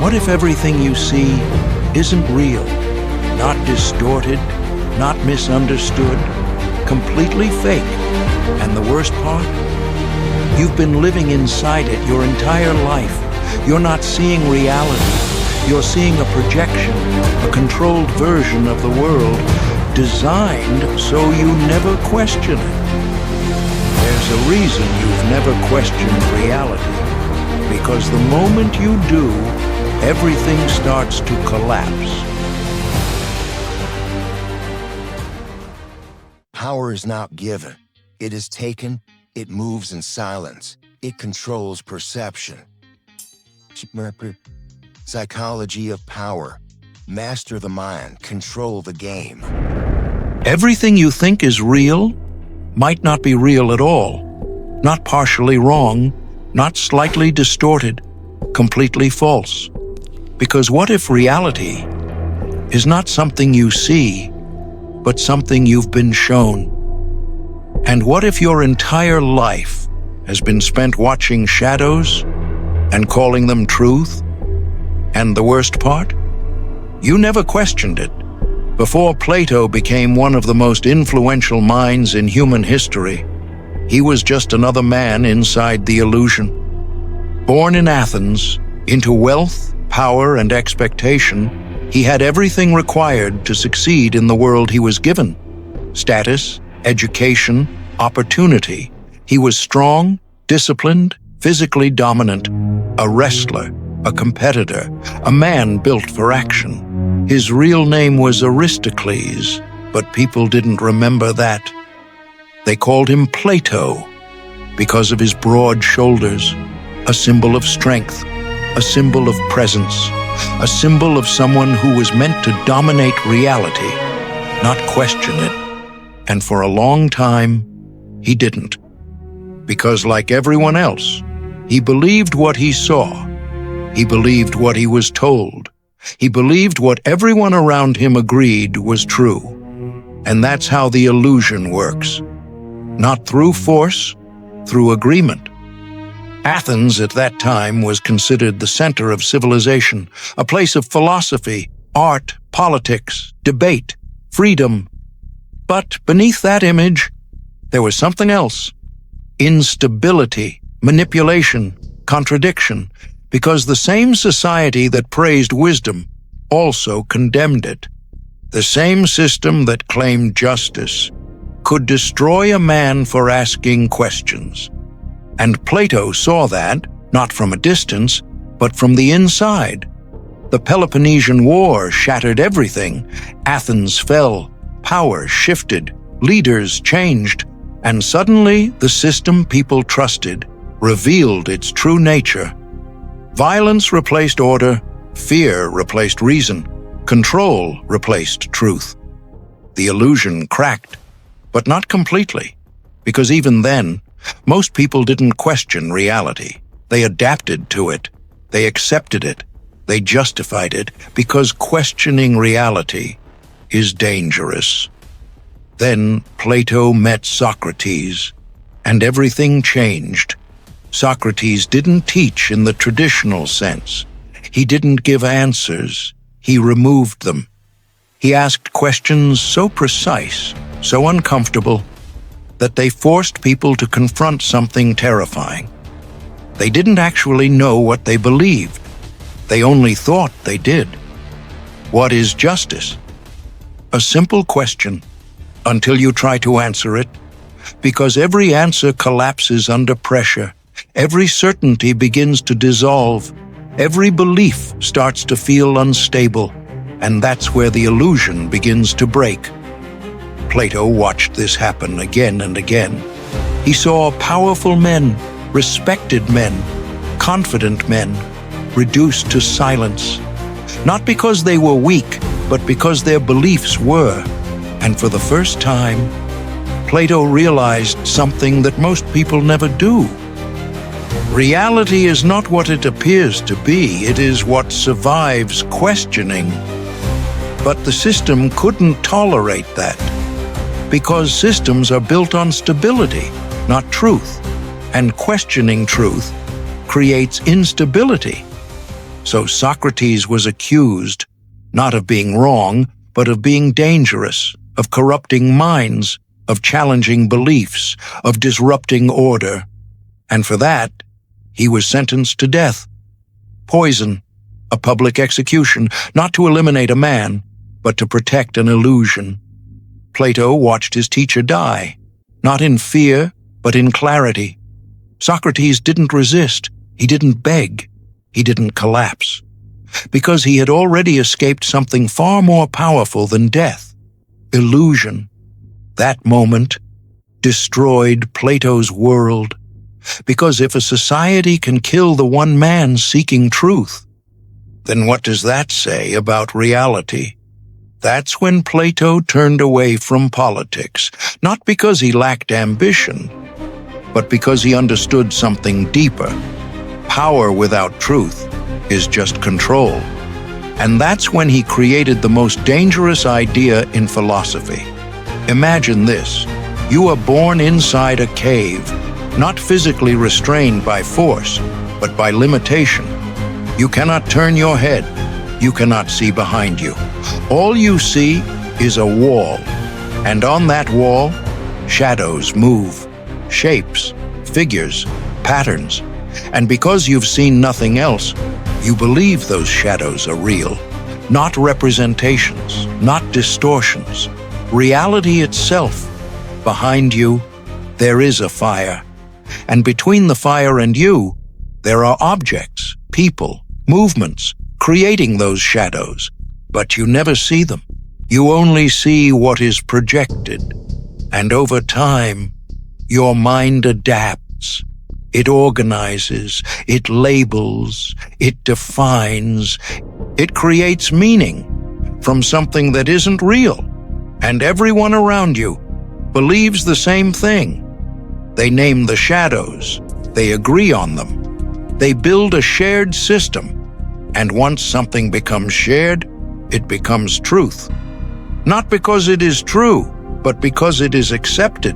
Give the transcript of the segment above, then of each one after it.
What if everything you see isn't real, not distorted, not misunderstood, completely fake? And the worst part? You've been living inside it your entire life. You're not seeing reality. You're seeing a projection, a controlled version of the world, designed so you never question it. There's a reason you've never questioned reality. Because the moment you do, everything starts to collapse. Power is not given. It is taken. It moves in silence. It controls perception. Psychology of power. Master the mind. Control the game. Everything you think is real might not be real at all. Not partially wrong, not slightly distorted, completely false. Because what if reality is not something you see, but something you've been shown? And what if your entire life has been spent watching shadows and calling them truth? And the worst part? You never questioned it. Before Plato became one of the most influential minds in human history, he was just another man inside the illusion. Born in Athens, into wealth, power, and expectation, he had everything required to succeed in the world he was given. Status, education, opportunity. He was strong, disciplined, physically dominant, a wrestler, a competitor, a man built for action. His real name was Aristocles, but people didn't remember that. They called him Plato because of his broad shoulders, a symbol of strength, a symbol of presence, a symbol of someone who was meant to dominate reality, not question it. And for a long time, he didn't. Because like everyone else, he believed what he saw. He believed what he was told. He believed what everyone around him agreed was true. And that's how the illusion works. Not through force, through agreement. Athens at that time was considered the center of civilization, a place of philosophy, art, politics, debate, freedom. But beneath that image, there was something else. Instability, manipulation, contradiction, because the same society that praised wisdom also condemned it. The same system that claimed justice could destroy a man for asking questions. And Plato saw that, not from a distance, but from the inside. The Peloponnesian War shattered everything. Athens fell, power shifted, leaders changed, and suddenly the system people trusted revealed its true nature. Violence replaced order, fear replaced reason, control replaced truth. The illusion cracked, but not completely, because even then, most people didn't question reality. They adapted to it. They accepted it. They justified it, because questioning reality is dangerous. Then Plato met Socrates, and everything changed. Socrates didn't teach in the traditional sense. He didn't give answers. He removed them. He asked questions so precise, so uncomfortable, that they forced people to confront something terrifying. They didn't actually know what they believed. They only thought they did. What is justice? A simple question, until you try to answer it, because every answer collapses under pressure. Every certainty begins to dissolve. Every belief starts to feel unstable, and that's where the illusion begins to break. Plato watched this happen again and again. He saw powerful men, respected men, confident men, reduced to silence. Not because they were weak, but because their beliefs were. And for the first time, Plato realized something that most people never do. Reality is not what it appears to be, it is what survives questioning. But the system couldn't tolerate that, because systems are built on stability, not truth, and questioning truth creates instability. So Socrates was accused, not of being wrong, but of being dangerous, of corrupting minds, of challenging beliefs, of disrupting order. And for that, he was sentenced to death. Poison, a public execution, not to eliminate a man, but to protect an illusion. Plato watched his teacher die, not in fear, but in clarity. Socrates didn't resist, he didn't beg, he didn't collapse, because he had already escaped something far more powerful than death, illusion. That moment destroyed Plato's world, because if a society can kill the one man seeking truth, then what does that say about reality? That's when Plato turned away from politics, not because he lacked ambition, but because he understood something deeper. Power without truth is just control. And that's when he created the most dangerous idea in philosophy. Imagine this. You are born inside a cave, not physically restrained by force, but by limitation. You cannot turn your head. You cannot see behind you. All you see is a wall. And on that wall, shadows move, shapes, figures, patterns. And because you've seen nothing else, you believe those shadows are real. Not representations, not distortions. Reality itself. Behind you, there is a fire. And between the fire and you, there are objects, people, movements, creating those shadows. But you never see them. You only see what is projected. And over time, your mind adapts. It organizes, it labels, it defines, it creates meaning from something that isn't real. And everyone around you believes the same thing. They name the shadows, they agree on them. They build a shared system. And once something becomes shared, it becomes truth. Not because it is true, but because it is accepted.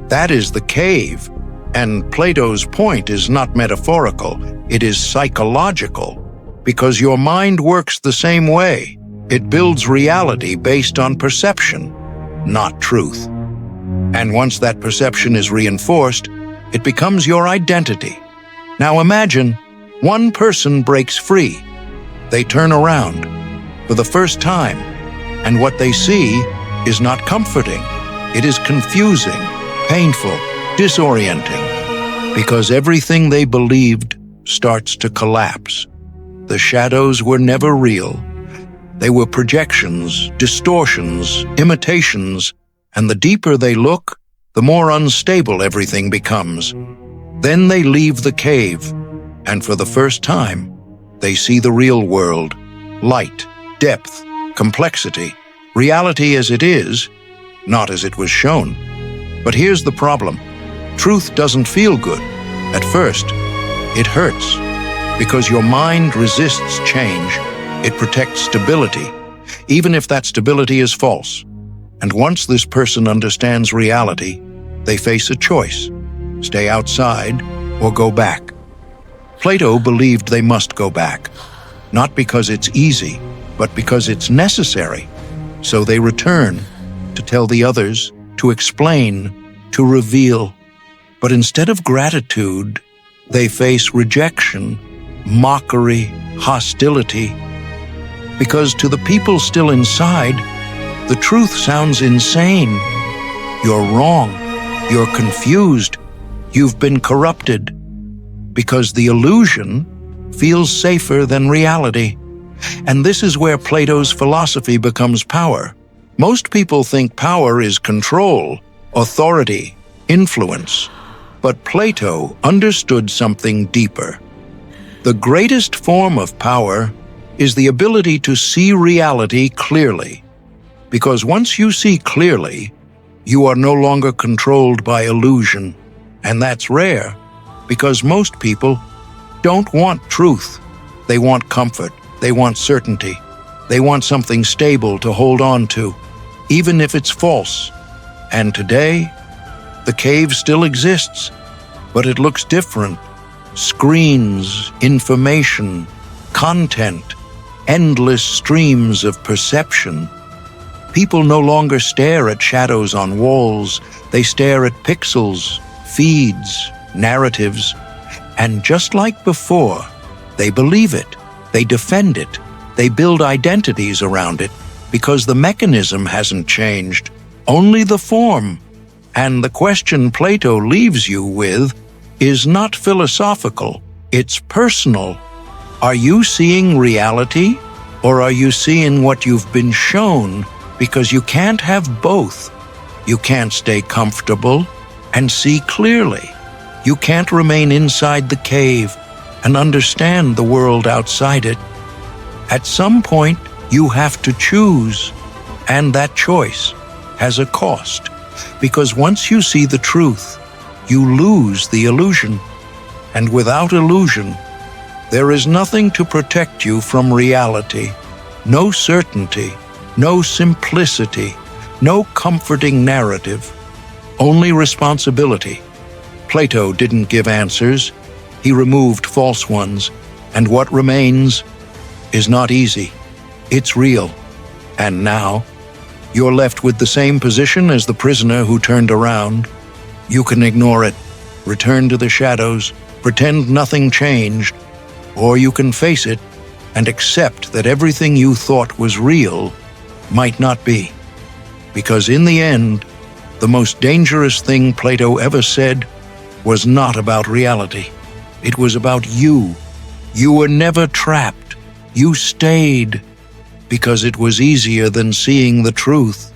That is the cave. And Plato's point is not metaphorical, it is psychological. Because your mind works the same way. It builds reality based on perception, not truth. And once that perception is reinforced, it becomes your identity. Now imagine, one person breaks free. They turn around for the first time, and what they see is not comforting. It is confusing, painful, disorienting, because everything they believed starts to collapse. The shadows were never real. They were projections, distortions, imitations, and the deeper they look, the more unstable everything becomes. Then they leave the cave, and for the first time, they see the real world, light, depth, complexity, reality as it is, not as it was shown. But here's the problem. Truth doesn't feel good. At first, it hurts, because your mind resists change. It protects stability, even if that stability is false. And once this person understands reality, they face a choice: stay outside or go back. Plato believed they must go back, not because it's easy, but because it's necessary. So they return to tell the others, to explain, to reveal. But instead of gratitude, they face rejection, mockery, hostility. Because to the people still inside, the truth sounds insane. You're wrong. You're confused. You've been corrupted. Because the illusion feels safer than reality. And this is where Plato's philosophy becomes power. Most people think power is control, authority, influence. But Plato understood something deeper. The greatest form of power is the ability to see reality clearly. Because once you see clearly, you are no longer controlled by illusion. And that's rare, because most people don't want truth. They want comfort. They want certainty. They want something stable to hold on to, even if it's false. And today, the cave still exists, but it looks different. Screens, information, content, endless streams of perception. People no longer stare at shadows on walls, they stare at pixels, feeds, narratives, and just like before, they believe it, they defend it, they build identities around it, because the mechanism hasn't changed, only the form. And the question Plato leaves you with is not philosophical, it's personal. Are you seeing reality, or are you seeing what you've been shown? Because you can't have both. You can't stay comfortable and see clearly. You can't remain inside the cave and understand the world outside it. At some point, you have to choose, and that choice has a cost, because once you see the truth, you lose the illusion. And without illusion, there is nothing to protect you from reality, no certainty, no simplicity, no comforting narrative, only responsibility. Plato didn't give answers, he removed false ones, and what remains is not easy. It's real. And now, you're left with the same position as the prisoner who turned around. You can ignore it, return to the shadows, pretend nothing changed, or you can face it and accept that everything you thought was real might not be. Because in the end, the most dangerous thing Plato ever said was not about reality. It was about you. You were never trapped. You stayed because it was easier than seeing the truth.